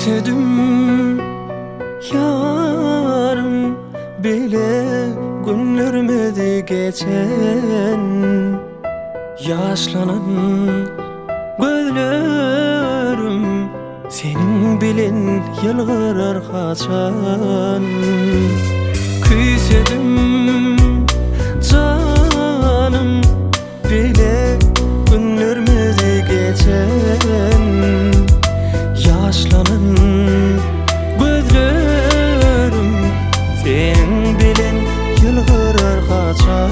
Küysedim yarım bile günlermedi geçen, yaşlanan gözlerim senin bilen yılgırar kaçan. Küysedim canım bile günlermedi geçen, yaşlanan gözlerim senin bilen yılgırar kaçan.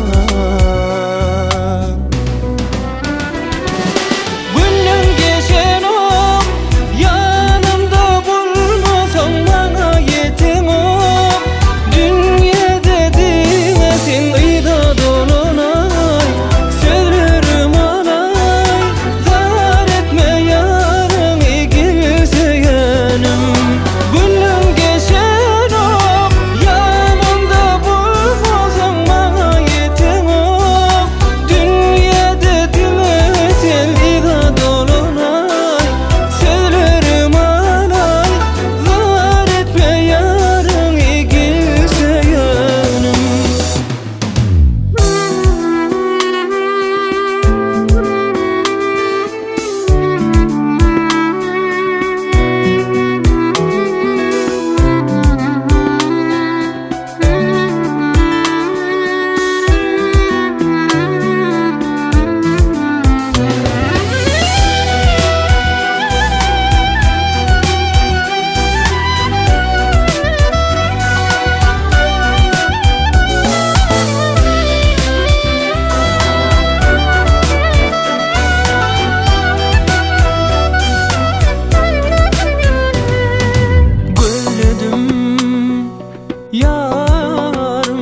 Günüm geçen o yanımda bulmasan bana yetin o. Dünya dediğine sen ıyda dolunay, sözlerim alay, zar etme yarın gelse yanım. Günüm geçen o yanımda bulmasan bana yetin o. Dünya dediğine sen ıyda dolunay, sözlerim alay, zar etme yarın gelse yanım. Yarım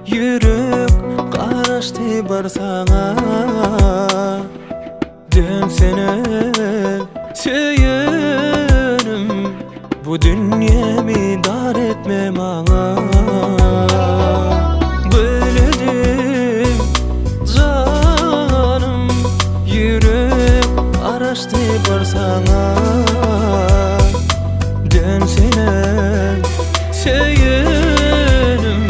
yürüp karıştı bar sana, dönsene söylerim, bu dünyamı dar etme bana. Böyledir canım yürüp karıştı bar sana, dönsene söylerim,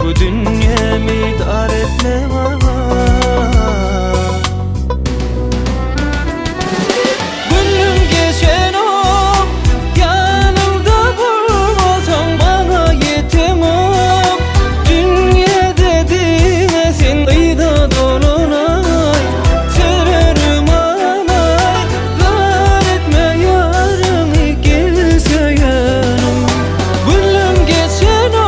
bu dünyamı dar etme bana. Günüm geçen o yanımda bulmasan bana yetim o. Dünya dediğine sen ıyda dolunay, sözlerim alay, zar etme yarın gelse yanım. Günüm geçen o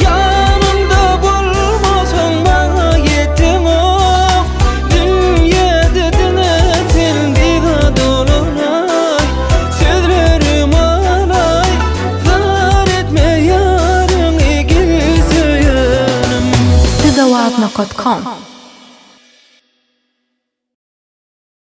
yanımda bulmasan bana yetim o. Dünya dediğine sen ıyda dolunay, sözlerim alay, zar etme yarın gelse yanım. Tidawatna.com